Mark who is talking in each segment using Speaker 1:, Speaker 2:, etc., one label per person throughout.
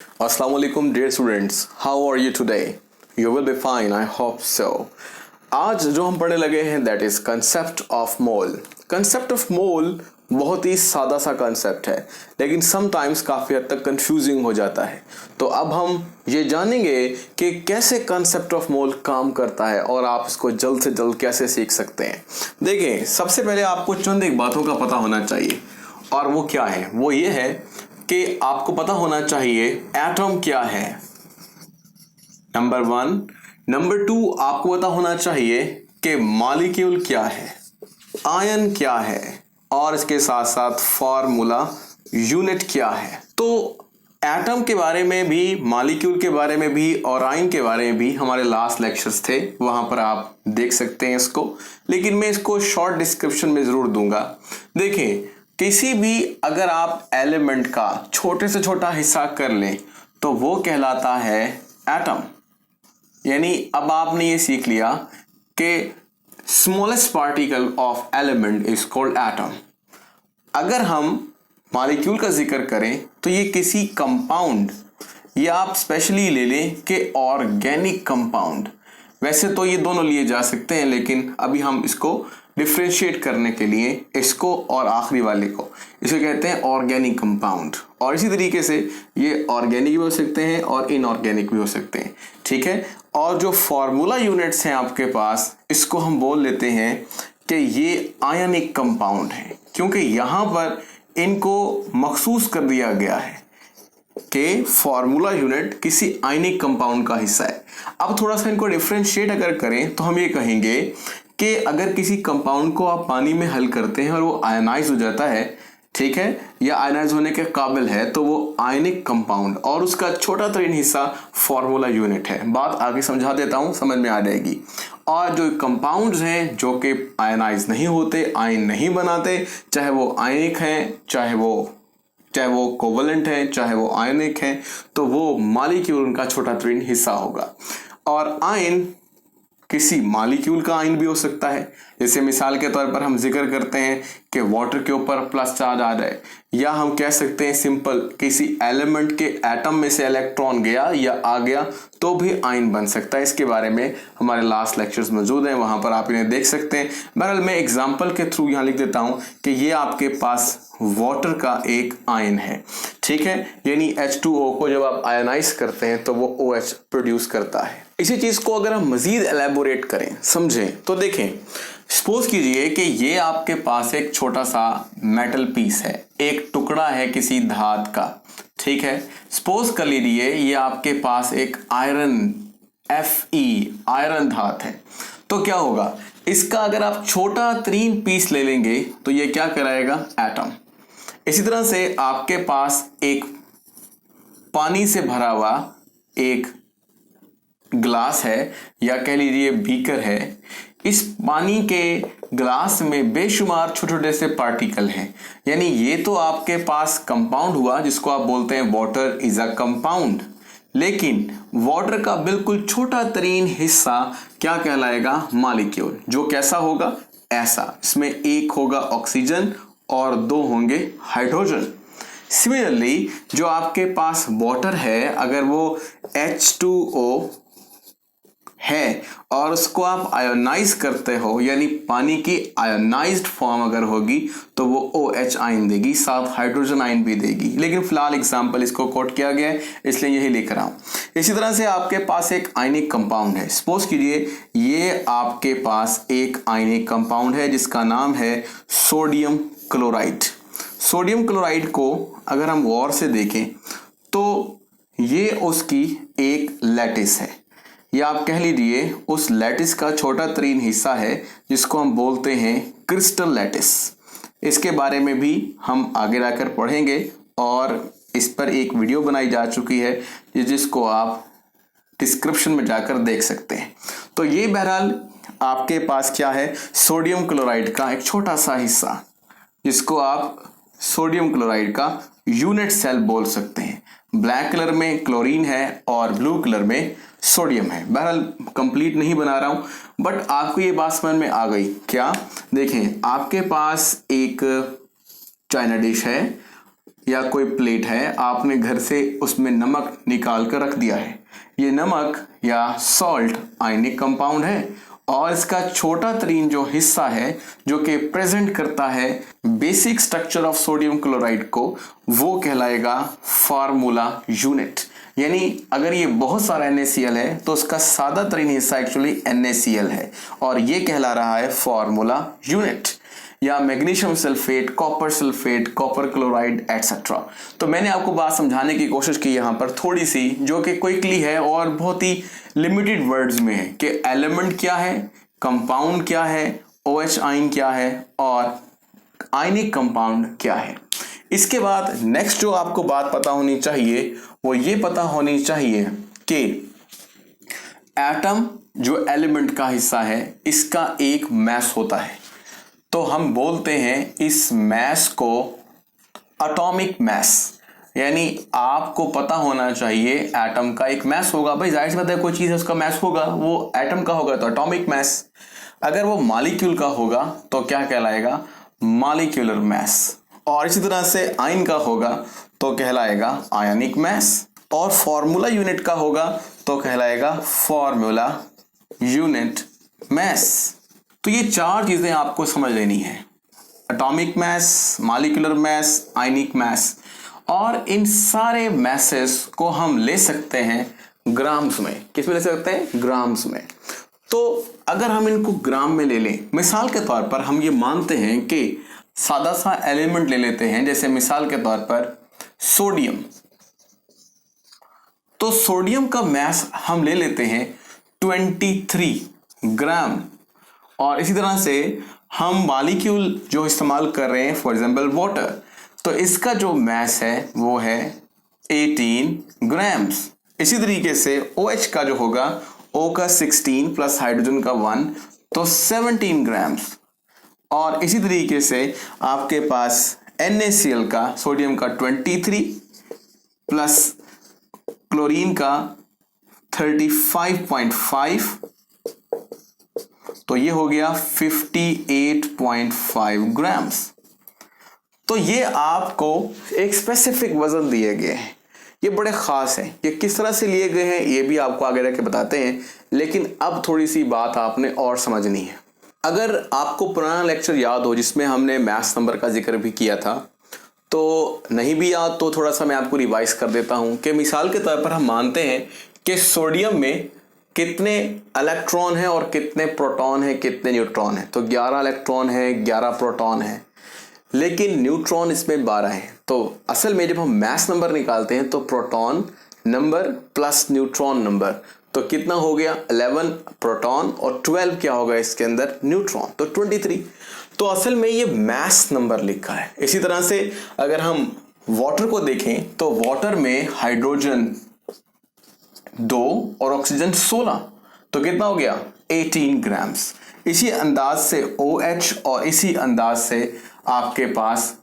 Speaker 1: Assalamu alaikum dear students, how are you today? You will be fine, I hope so. आज जो हम पढ़ने लगे हैं that is concept of mole. Concept of mole बहुत ही सादा सा कंसेप्ट है लेकिन समटाइम्स काफ़ी हद तक कंफ्यूजिंग हो जाता है. तो अब हम ये जानेंगे कि कैसे कंसेप्ट ऑफ मोल काम करता है और आप इसको जल्द से जल्द कैसे सीख सकते हैं. देखें, सबसे पहले आपको चंद एक बातों का पता होना चाहिए और वो क्या है. वो ये है कि आपको पता होना चाहिए एटम क्या है, नंबर 1. नंबर 2, आपको पता होना चाहिए कि मॉलिक्यूल क्या है, आयन क्या है, और इसके साथ साथ फार्मूला यूनिट क्या है. तो एटम के बारे में भी, मॉलिक्यूल के बारे में भी और आयन के बारे में भी हमारे लास्ट लेक्चर्स थे, वहां पर आप देख सकते हैं इसको. लेकिन मैं इसको शॉर्ट डिस्क्रिप्शन में जरूर दूंगा. देखें, किसी भी अगर आप एलिमेंट का छोटे से छोटा हिस्सा कर लें तो वो कहलाता है एटम. यानी अब आपने ये सीख लिया कि smallest particle of element is called atom. अगर हम मॉलिक्यूल का जिक्र करें तो ये किसी कंपाउंड, या आप स्पेशली ले लें कि ऑर्गेनिक कंपाउंड. वैसे तो ये दोनों लिए जा सकते हैं लेकिन अभी हम इसको डिफ्रेंशिएट करने के लिए इसको और आखिरी वाले को इसे कहते हैं ऑर्गेनिक कंपाउंड. और इसी तरीके से ये ऑर्गेनिक भी हो सकते हैं और इनऑर्गेनिक भी हो सकते हैं. ठीक है. और जो फार्मूला यूनिट्स हैं आपके पास, इसको हम बोल लेते हैं कि ये आयनिक कंपाउंड है, क्योंकि यहाँ पर इनको मखसूस कर दिया गया है कि फार्मूला यूनिट किसी आयनिक कंपाउंड का हिस्सा है. अब थोड़ा सा इनको डिफ्रेंशिएट अगर करें तो हम ये कहेंगे कि अगर किसी कंपाउंड को आप पानी में हल करते हैं और वो आयनाइज हो जाता है, ठीक है, या आयनाइज होने के काबिल है, तो वो आयनिक कंपाउंड और उसका छोटा तरीन हिस्सा फार्मूला यूनिट है. बात आगे समझा देता हूं, समझ में आ जाएगी. और जो कंपाउंड्स हैं जो कि आयनाइज नहीं होते, आयन नहीं बनाते, चाहे वो आयनिक हैं, चाहे वो कोवलेंट है, चाहे वो आयनिक है, तो वो मॉलिक्यूल उनका छोटा तरीन हिस्सा होगा. और आयन किसी मॉलिक्यूल का आयन भी हो सकता है. जैसे मिसाल के तौर पर हम जिक्र करते हैं कि वाटर के ऊपर प्लस चार्ज आ जाए, या हम कह सकते हैं सिंपल किसी एलिमेंट के एटम में से इलेक्ट्रॉन गया या आ गया तो भी आयन बन सकता है. इसके बारे में हमारे लास्ट लेक्चर्स मौजूद हैं, वहां पर आप इन्हें देख सकते हैं. बहरहाल मैं एग्जाम्पल के थ्रू यहाँ लिख देता हूँ कि ये आपके पास वाटर का एक आयन है. ठीक है. यानी H2O को जब आप आयनाइज करते हैं तो वो OH प्रोड्यूस करता है. इसी चीज को अगर हम मजीद एलेबोरेट करें, समझें, तो देखें, सपोज कीजिए कि ये आपके पास एक छोटा सा मेटल पीस है, एक टुकड़ा है किसी धात का. ठीक है. सपोज कर लीजिए ये आपके पास एक आयरन Fe आयरन धात है. तो क्या होगा, इसका अगर आप छोटा तरीन पीस ले लेंगे तो ये क्या कराएगा, एटम. इसी तरह से आपके पास एक पानी से भरा हुआ एक ग्लास है, या कह लीजिए बीकर है. इस पानी के ग्लास में बेशुमार छोटे छोटे से पार्टिकल हैं. यानी ये तो आपके पास कंपाउंड हुआ जिसको आप बोलते हैं वाटर इज अ कंपाउंड. लेकिन वाटर का बिल्कुल छोटा तरीन हिस्सा क्या कहलाएगा, मॉलिक्यूल. जो कैसा होगा, ऐसा. इसमें एक होगा ऑक्सीजन और 2 होंगे हाइड्रोजन. सिमिलरली जो आपके पास वाटर है, अगर वो H2O है और उसको आप आयोनाइज करते हो, यानी पानी की आयोनाइज्ड फॉर्म अगर होगी तो वो OH आयन देगी, साथ हाइड्रोजन आयन भी देगी. लेकिन फिलहाल एग्जांपल इसको कोट किया गया है इसलिए यही लिख रहा हूं. इसी तरह से आपके पास एक आयनिक कंपाउंड है. सपोज कीजिए ये आपके पास एक आयनिक कंपाउंड है जिसका नाम है सोडियम क्लोराइड. सोडियम क्लोराइड को अगर हम गौर से देखें तो ये उसकी एक लैटिस है, या आप कह लीजिए उस लैटिस का छोटा तरीन हिस्सा है जिसको हम बोलते हैं क्रिस्टल लैटिस. इसके बारे में भी हम आगे जाकर पढ़ेंगे और इस पर एक वीडियो बनाई जा चुकी है जिसको आप डिस्क्रिप्शन में जाकर देख सकते हैं. तो ये बहरहाल आपके पास क्या है, सोडियम क्लोराइड का एक छोटा सा हिस्सा जिसको आप सोडियम क्लोराइड का यूनिट सेल बोल सकते हैं. ब्लैक कलर में क्लोरीन है और ब्लू कलर में सोडियम है. बहरहाल कंप्लीट नहीं बना रहा हूं बट आपको ये बात समझ में आ गई क्या. देखें, आपके पास एक चाइना डिश है, या कोई प्लेट है, आपने घर से उसमें नमक निकाल कर रख दिया है। ये नमक या सॉल्ट आयनिक कंपाउंड है और इसका छोटा तरीन जो हिस्सा है जो कि प्रेजेंट करता है basic structure of sodium chloride को, वो कहलाएगा फार्मूला यूनिट। यानी अगर ये बहुत सारा NaCl है तो उसका सादा तरीन हिस्सा एक्चुअली NaCl है और ये कहला रहा है फार्मूला यूनिट। या magnesium sulphate, copper sulphate, copper chloride etcetera. तो मैंने आपको बात समझाने की कोशिश की यहाँ पर थोड़ी सी, जो कि क्विकली है और बहुत ही लिमिटेड वर्ड्स में है कि एलिमेंट क्या है, कंपाउंड क्या है, OH आयन क्या है और आयनिक कंपाउंड क्या है। इसके बाद नेक्स्ट जो आपको बात पता होनी चाहिए वो ये पता होनी चाहिए कि एटम जो एलिमेंट का हिस्सा है इसका एक मास होता है। तो हम बोलते हैं इस मास को एटॉमिक मास। यानी आपको पता होना चाहिए एटम का एक मास होगा। भाई जाहिर सी बात है, कोई चीज है उसका मास होगा, वो एटम का होगा तो एटॉमिक मास। अगर वो मॉलिक्यूल का होगा तो क्या कहलाएगा, मॉलिक्यूलर मास। और इसी तरह से आयन का होगा तो कहलाएगा आयनिक मास और फॉर्मूला यूनिट का होगा तो कहलाएगा फॉर्मूला यूनिट मास। तो ये चार चीजें आपको समझ लेनी है, एटॉमिक मास, मॉलिक्यूलर मास, आयनिक मास। और इन सारे मासेस को हम ले सकते हैं ग्राम्स में। किस में ले सकते हैं, ग्राम्स में। तो अगर हम इनको ग्राम में ले लें, मिसाल के तौर पर हम ये मानते हैं कि सादा सा एलिमेंट ले लेते हैं, जैसे मिसाल के तौर पर सोडियम। तो सोडियम का मास हम ले लेते हैं 23 ग्राम। और इसी तरह से हम मॉलिक्यूल जो इस्तेमाल कर रहे हैं, फॉर एग्जांपल वाटर, तो इसका जो मास है वो है 18 ग्राम्स। इसी तरीके से OH का जो होगा, O का 16 प्लस हाइड्रोजन का 1 तो 17 ग्राम्स। और इसी तरीके से आपके पास NaCl का, सोडियम का 23 प्लस क्लोरीन का 35.5 तो ये हो गया 58.5 ग्राम्स। तो ये आपको एक स्पेसिफिक वजन दिए गए हैं, ये बड़े खास हैं। ये किस तरह से लिए गए हैं ये भी आपको आगे रख के बताते हैं, लेकिन अब थोड़ी सी बात आपने और समझनी है। अगर आपको पुराना लेक्चर याद हो जिसमें हमने मास नंबर का जिक्र भी किया था, तो नहीं भी याद तो थोड़ा सा मैं आपको रिवाइज कर देता हूं कि मिसाल के तौर पर हम मानते हैं कि सोडियम में कितने इलेक्ट्रॉन हैं और कितने प्रोटॉन हैं, कितने न्यूट्रॉन हैं। तो 11 इलेक्ट्रॉन है, 11 प्रोटॉन है, लेकिन न्यूट्रॉन इसमें 12 हैं। तो असल में जब हम मास नंबर निकालते हैं तो proton number plus neutron number तो कितना हो गया, 11 प्रोटॉन और 12 क्या होगा इसके अंदर, न्यूट्रॉन, तो 23। तो असल में ये मास नंबर लिखा है। इसी तरह से अगर हम वाटर को देखें तो वाटर में हाइड्रोजन 2 और ऑक्सीजन 16 तो कितना हो गया, 18 ग्राम्स। इसी अंदाज से OH और इसी अंदाज से आपके पास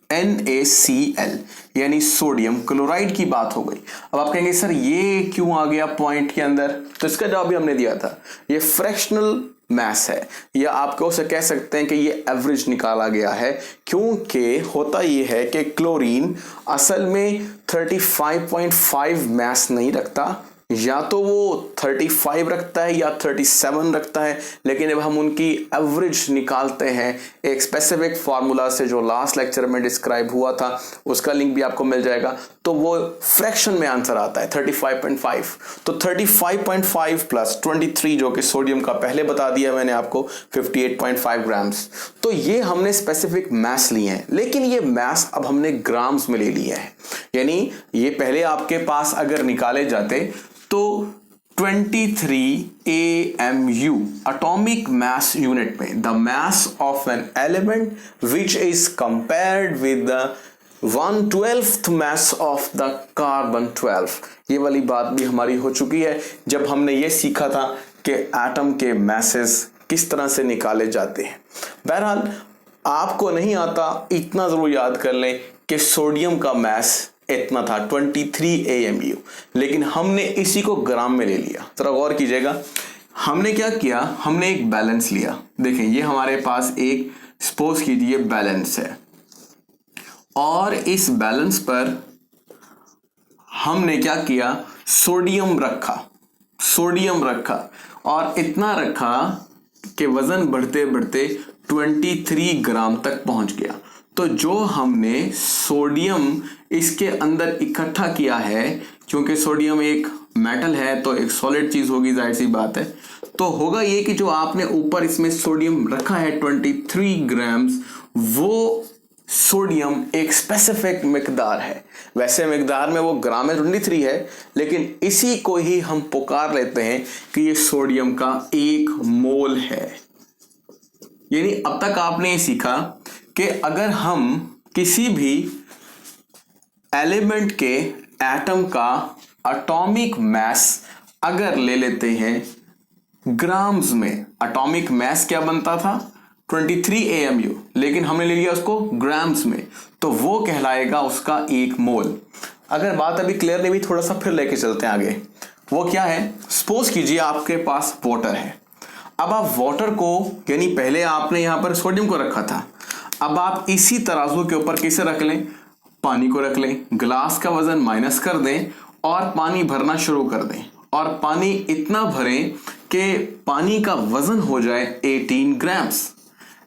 Speaker 1: NaCl यानी सोडियम क्लोराइड की बात हो गई। अब आप कहेंगे सर ये क्यों आ गया पॉइंट के अंदर, तो इसका जवाब भी हमने दिया था, ये फ्रैक्शनल मास है, या आपको उसे कह सकते हैं कि ये एवरेज निकाला गया है। क्योंकि होता ये है कि क्लोरीन असल में 35.5 मास नहीं रखता, या तो वो 35 रखता है या 37 रखता है, लेकिन जब हम उनकी एवरेज निकालते हैं एक स्पेसिफिक फार्मूला से जो लास्ट लेक्चर में डिस्क्राइब हुआ था, उसका लिंक भी आपको मिल जाएगा, तो वो फ्रैक्शन में आंसर आता है 35.5। तो 35.5 प्लस 23 जो कि सोडियम का पहले बता दिया मैंने आपको 58.5 ग्राम्स। तो ये हमने स्पेसिफिक मास लिए हैं, लेकिन ये मास अब हमने ग्राम्स में ले लिया है। यानी ये पहले आपके पास अगर निकाले जाते तो 23 AMU atomic mass unit में the mass of an element which is compared with the 1/12th mass of the carbon 12। ये वाली बात भी हमारी हो चुकी है जब हमने ये सीखा था कि एटम के मैसेस किस तरह से निकाले जाते हैं। बहरहाल आपको नहीं आता, इतना जरूर याद कर लें कि सोडियम का मास इतना था 23 AMU, लेकिन हमने इसी को ग्राम में ले लिया। जरा गौर कीजिएगा, हमने क्या किया, हमने एक बैलेंस लिया। देखें ये हमारे पास एक, सपोज कीजिए बैलेंस है और इस बैलेंस पर हमने क्या किया, सोडियम रखा और इतना रखा कि वजन बढ़ते बढ़ते 23 ग्राम तक पहुंच गया। तो जो हमने सोडियम इसके अंदर इकट्ठा किया है, क्योंकि सोडियम एक मेटल है तो एक सॉलिड चीज होगी, जाहिर सी बात है, तो होगा ये कि जो आपने ऊपर इसमें सोडियम रखा है 23 ग्राम्स, वो सोडियम एक स्पेसिफिक मिकदार है। वैसे मिकदार में वो ग्राम में 23 है, लेकिन इसी को ही हम पुकार लेते हैं कि ये सोडियम का 1 मोल है। यानी अब तक आपने ये सीखा कि अगर हम किसी भी एलिमेंट के एटम का एटॉमिक मास अगर ले लेते हैं ग्राम्स में, एटॉमिक मास क्या बनता था 23 AMU, लेकिन हमने ले लिया उसको ग्राम्स में, तो वो कहलाएगा उसका 1 मोल। अगर बात अभी क्लियर नहीं हुई, थोड़ा सा फिर लेके चलते हैं आगे। वो क्या है, सपोज कीजिए आपके पास वाटर है। अब आप वाटर को, यानी पहले आपने यहां पर सोडियम को रखा था, अब आप इसी तराजू के ऊपर किसे रख लें, पानी को रख लें, ग्लास का वजन माइनस कर दें और पानी भरना शुरू कर दें, और पानी इतना भरें कि पानी का वजन हो जाए 18 ग्राम्स।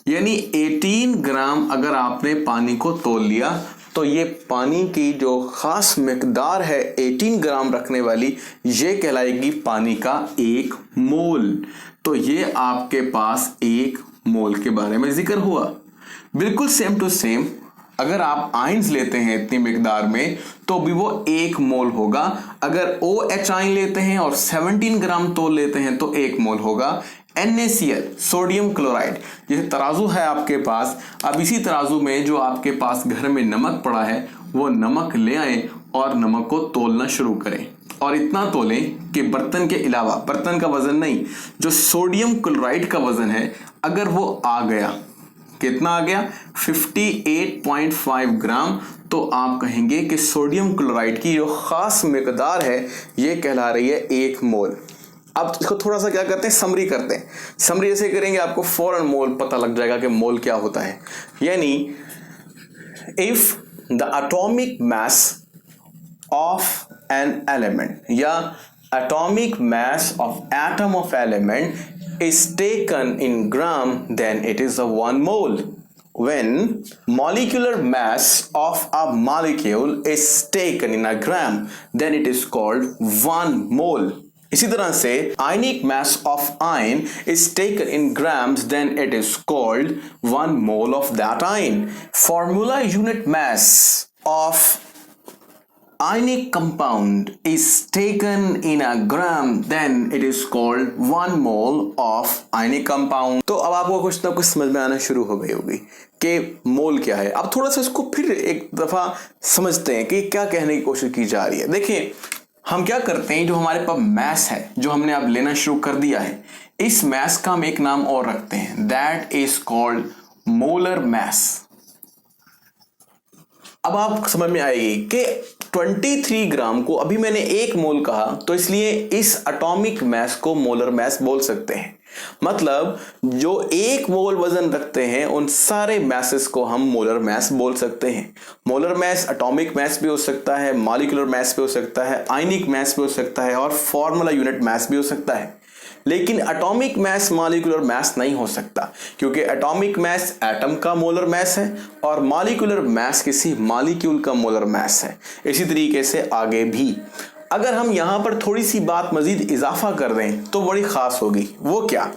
Speaker 1: यानी 18 ग्राम अगर आपने पानी को तोल लिया, तो ये पानी की जो खास मिकदार है 18 ग्राम रखने वाली, ये कहलाएगी पानी का 1 मोल। तो ये आपके पास 1 मोल के बारे में जिक्र हुआ। बिल्कुल सेम टू सेम अगर आप आयंस लेते हैं इतनी मिकदार में, तो भी वो 1 मोल होगा। अगर OH आयन लेते हैं और 17 ग्राम तोल लेते हैं तो 1 मोल होगा। NaCl सोडियम क्लोराइड, जैसे तराजू है आपके पास, अब इसी तराजू में जो आपके पास घर में नमक पड़ा है, वो नमक ले आए और नमक को तोलना शुरू करें, और इतना तोलें कि बर्तन के अलावा, बर्तन का वजन नहीं, जो सोडियम क्लोराइड का वजन है, अगर वो आ गया, कितना आ गया 58.5 ग्राम, तो आप कहेंगे कि सोडियम क्लोराइड की जो खास मिकदार है ये कहला रही है 1 मोल। अब इसको थोड़ा सा क्या करते हैं, समरी करते हैं। समरी जैसे करेंगे आपको फौरन मोल पता लग जाएगा कि मोल क्या होता है। यानी if the atomic mass of an element या atomic mass of atom of element is taken in gram, then it is a 1 mole. When molecular mass of a molecule is taken in a gram, then it is called 1 mole. इसी तरह से ionic mass of ion is taken in grams, then it is called 1 mole of that ion. Formula unit mass of ionic compound is taken in a gram, then it is called 1 mole of ionic compound. तो अब आपको कुछ ना कुछ समझ में आना शुरू हो गई होगी कि मोल क्या है। अब थोड़ा सा इसको फिर एक दफा समझते हैं कि क्या कहने की कोशिश की जा रही है। देखिए हम क्या करते हैं, जो हमारे पास मैस है, जो हमने अब लेना शुरू कर दिया है, इस मैस का हम एक नाम और रखते हैं, that is called molar mass. अब आप समझ में आएगी कि 23 ग्राम को अभी मैंने 1 मोल कहा, तो इसलिए इस एटॉमिक मैस को मोलर मैस बोल सकते हैं। मतलब जो 1 मोल वजन रखते हैं उन सारे मैसेस को हम मोलर मैस बोल सकते हैं। मोलर मैस एटॉमिक मैस भी हो सकता है, मॉलिक्यूलर मैस भी हो सकता है, आयनिक मैस भी हो सकता है, और फॉर्मूला यूनिट मैस भी हो सकता है। लेकिन एटॉमिक मैस मॉलिक्यूलर मैस नहीं हो सकता, क्योंकि एटॉमिक मैस एटम का मोलर मैस है और मॉलिक्यूलर मैस किसी मॉलिक्यूल का मोलर मैस है। इसी तरीके से आगे भी अगर हम यहां पर थोड़ी सी बात मजीद इजाफा कर दें तो बड़ी खास होगी। वो क्या,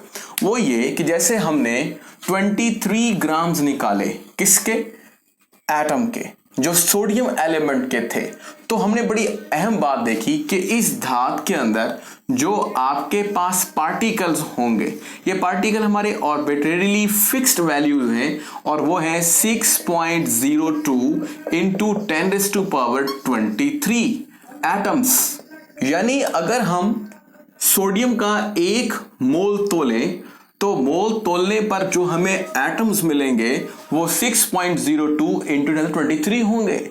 Speaker 1: वो ये कि जैसे हमने 23 ग्राम्स निकाले किसके, एटम के, जो सोडियम एलिमेंट के थे, तो हमने बड़ी अहम बात देखी कि इस धात के अंदर जो आपके पास पार्टिकल्स होंगे, ये पार्टिकल हमारे ऑर्बिट्रेरीली फिक्स्ड वैल्यूज हैं, और वो है 6.02 इंटू 10⁻23 एटम्स। यानी अगर हम सोडियम का 1 मोल तोलें, तो मोल तोलने पर जो हमें एटम्स मिलेंगे वो 6.02 इंटू 10⁻23 होंगे।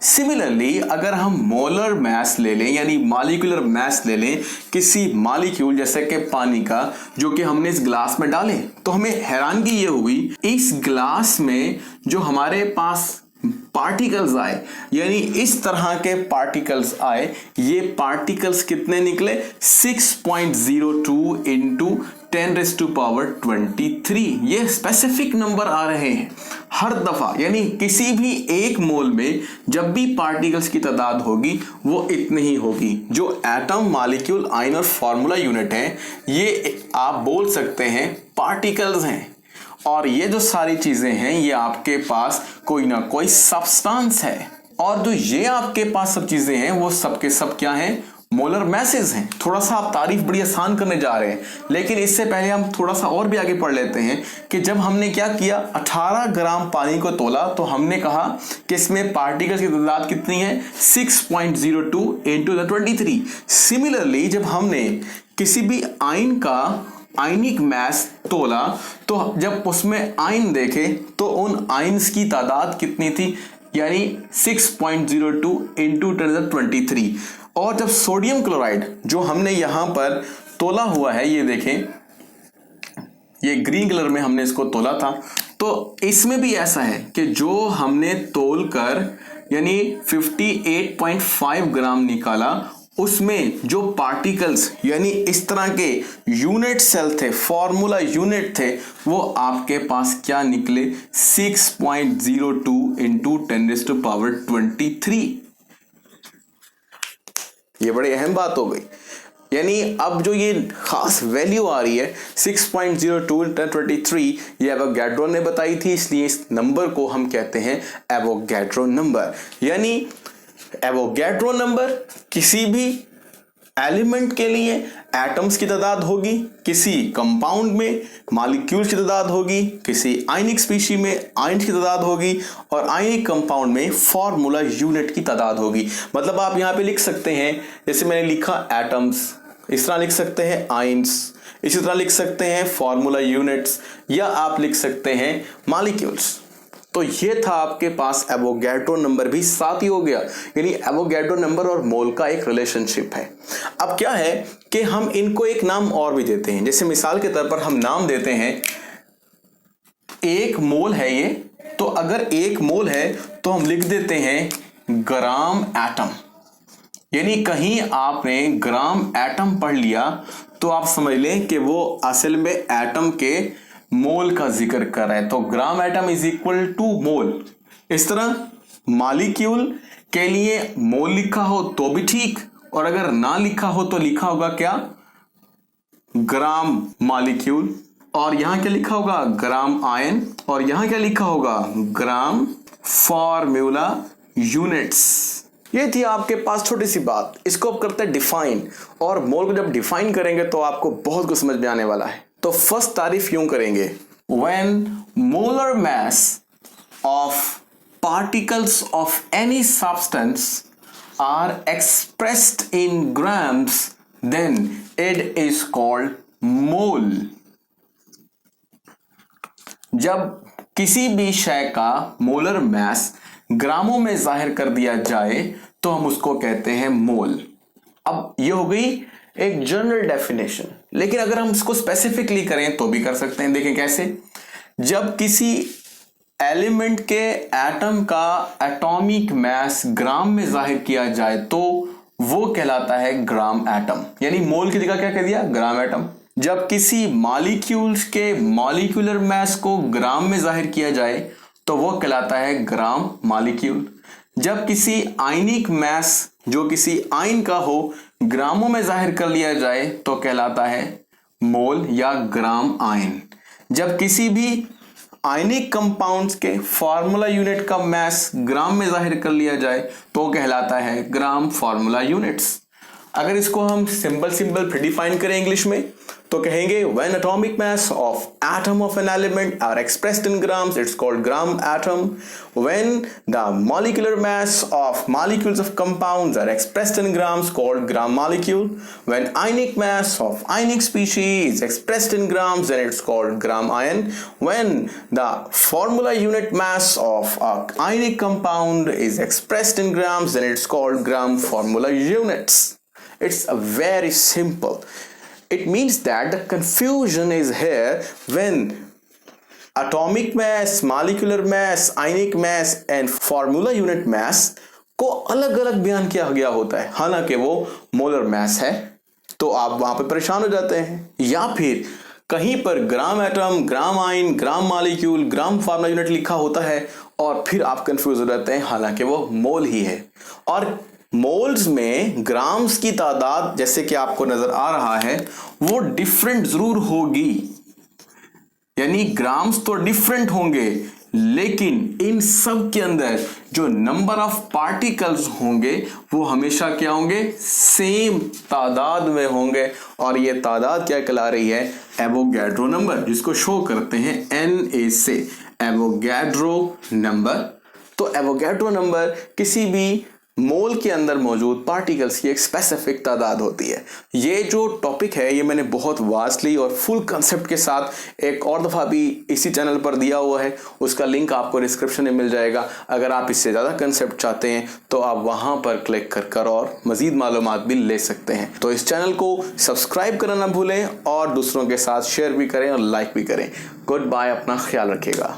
Speaker 1: सिमिलरली अगर हम मोलर मैस ले लें, यानी मॉलिक्यूलर मैस ले लें किसी मॉलिक्यूल जैसे कि पानी का, जो कि हमने इस ग्लास में डाले, तो हमें हैरानगी ये हुई, इस ग्लास में जो हमारे पास पार्टिकल्स आए, यानी इस तरह के पार्टिकल्स आए, ये पार्टिकल्स कितने निकले 6.02 इंटू 10⁻23। ये स्पेसिफिक नंबर आ रहे हैं हर दफा, यानी किसी भी एक मोल में जब भी पार्टिकल्स की तादाद होगी वो इतनी ही होगी। जो एटम, मॉलिक्यूल, आयन और फार्मूला यूनिट है, ये आप बोल सकते हैं पार्टिकल्स हैं। और ये जो सारी चीजें हैं ये आपके पास कोई ना कोई सब्सटेंस है, और जो ये आपके पास सब चीजें हैं वो सब के सब क्या हैं, मोलर मैसेज हैं। थोड़ा सा आप तारीफ बड़ी आसान करने जा रहे हैं, लेकिन इससे पहले हम थोड़ा सा और भी आगे पढ़ लेते हैं कि जब हमने क्या किया, 18 ग्राम पानी को तोला तो हमने कहा कि इसमें पार्टिकल्स की तादाद कितनी है 6.02 इंटू 23। सिमिलरली जब हमने किसी भी आयन का आयनिक मैस तोला तो जब उसमें आयन देखे तो उन आयन्स की तादाद कितनी थी, यानी 6.02 इंटू 10⁻23। और जब सोडियम क्लोराइड जो हमने यहां पर तोला हुआ है, ये देखें, ये ग्रीन कलर में हमने इसको तोला था, तो इसमें भी ऐसा है कि जो हमने तोल कर यानी 58.5 ग्राम निकाला, उसमें जो पार्टिकल्स यानी इस तरह के यूनिट सेल थे, फॉर्मूला यूनिट थे, वो आपके पास क्या निकले 6.02 इंटू 10⁻23। ये बड़ी अहम बात हो गई। यानी अब जो ये खास वैल्यू आ रही है 6.02 इंटू 10⁻23, ये एवोगैड्रो ने बताई थी, इसलिए इस नंबर को हम कहते हैं एवोगैड्रो नंबर। यानी एवोगैड्रो नंबर किसी भी एलिमेंट के लिए एटम्स की तादाद होगी, किसी कंपाउंड में मॉलिक्यूल्स की तादाद होगी, किसी आयनिक स्पीशी में आयन्स की तादाद होगी, और आयनिक कंपाउंड में फॉर्मूला यूनिट की तादाद होगी। मतलब आप यहां पे लिख सकते हैं, जैसे मैंने लिखा एटम्स, इस तरह लिख सकते हैं आयन्स, इसी तरह लिख सकते हैं फॉर्मूला यूनिट्स, या आप लिख सकते हैं मॉलिक्यूल्स। तो ये था आपके पास एवोगैड्रो नंबर भी साथ ही हो गया, यानी एवोगैड्रो नंबर और मोल का एक रिलेशनशिप है। अब क्या है कि हम इनको एक नाम और भी देते हैं, जैसे मिसाल के तौर पर हम नाम देते हैं, एक मोल है ये, तो अगर एक मोल है तो हम लिख देते हैं ग्राम एटम। यानी कहीं आपने ग्राम एटम पढ़ लिया तो आप समझ लें कि वो असल में एटम के मोल का जिक्र कर रहा है, तो gram atom is equal to mole. इस तरह मॉलिक्यूल के लिए मोल लिखा हो तो भी ठीक, और अगर ना लिखा हो तो लिखा होगा क्या, ग्राम मॉलिक्यूल, और यहां क्या लिखा होगा ग्राम आयन, और यहां क्या लिखा होगा ग्राम फॉर्मूला यूनिट्स। ये थी आपके पास छोटी सी बात। इसको अब करते हैं डिफाइन, और मोल को जब डिफाइन करेंगे तो आपको बहुत कुछ समझ में आने वाला है। तो फर्स्ट तारीफ यूं करेंगे, when molar mass of particles of any substance are expressed in grams, then it is called mole। जब किसी भी शय का मोलर मैस ग्रामों में जाहिर कर दिया जाए तो हम उसको कहते हैं मोल। अब ये हो गई एक जनरल डेफिनेशन, लेकिन अगर हम इसको स्पेसिफिकली करें तो भी कर सकते हैं। देखें कैसे, जब किसी एलिमेंट के एटम का एटॉमिक मैस ग्राम में जाहिर किया जाए तो वो कहलाता है ग्राम एटम, यानी मोल की जगह क्या कह दिया ग्राम एटम। जब किसी मॉलिक्यूल्स के मॉलिक्यूलर मैस को ग्राम में जाहिर किया जाए तो वो कहलाता है ग्राम मॉलिक्यूल। जब किसी आयनिक मैस जो किसी आयन का हो ग्रामों में जाहिर कर लिया जाए तो कहलाता है मोल या ग्राम आयन। जब किसी भी आयनिक कंपाउंड्स के फार्मूला यूनिट का मैस ग्राम में जाहिर कर लिया जाए तो कहलाता है ग्राम फार्मूला यूनिट्स। अगर इसको हम सिंपल प्रीडिफाइन करें इंग्लिश में तो कहेंगे when atomic mass of atom of an element are expressed in grams, it's called gram atom. When the molecular mass of molecules of compounds are expressed in grams, called gram molecule. When ionic mass of ionic species is expressed in grams, then it's called gram ion. When the formula unit mass of a ionic compound is expressed in grams, then it's called gram formula units. It's a very simple. It means that the confusion is here when atomic mass, molecular mass, ionic mass and formula unit mass को अलग अलग बयान किया गया होता है, हालांकि वो मोलर मास है, तो आप वहां पे परेशान हो जाते हैं। या फिर कहीं पर ग्राम एटम, ग्राम आयन, ग्राम मॉलिक्यूल, ग्राम फार्मूला यूनिट लिखा होता है और फिर आप कंफ्यूज हो जाते हैं, हालांकि वो मोल ही है। और मोल्स में ग्राम्स की तादाद जैसे कि आपको नजर आ रहा है वो डिफरेंट जरूर होगी, यानी ग्राम्स तो डिफरेंट होंगे, लेकिन इन सब के अंदर जो नंबर ऑफ पार्टिकल्स होंगे वो हमेशा क्या होंगे, सेम तादाद में होंगे। और ये तादाद क्या कहला रही है, एवोगैड्रो नंबर, जिसको शो करते हैं Na से, एवोगैड्रो नंबर। तो एवोगैड्रो नंबर किसी भी मोल के अंदर मौजूद पार्टिकल्स की एक स्पेसिफिक तादाद होती है। ये जो टॉपिक है ये मैंने बहुत वास्टली और फुल कंसेप्ट के साथ एक और दफ़ा भी इसी चैनल पर दिया हुआ है, उसका लिंक आपको डिस्क्रिप्शन में मिल जाएगा। अगर आप इससे ज़्यादा कंसेप्ट चाहते हैं तो आप वहाँ पर क्लिक कर और मज़ीद मालूमात भी ले सकते हैं। तो इस चैनल को सब्सक्राइब करना ना भूलें और दूसरों के साथ शेयर भी करें और लाइक भी करें। गुड बाय, अपना ख्याल रखिएगा।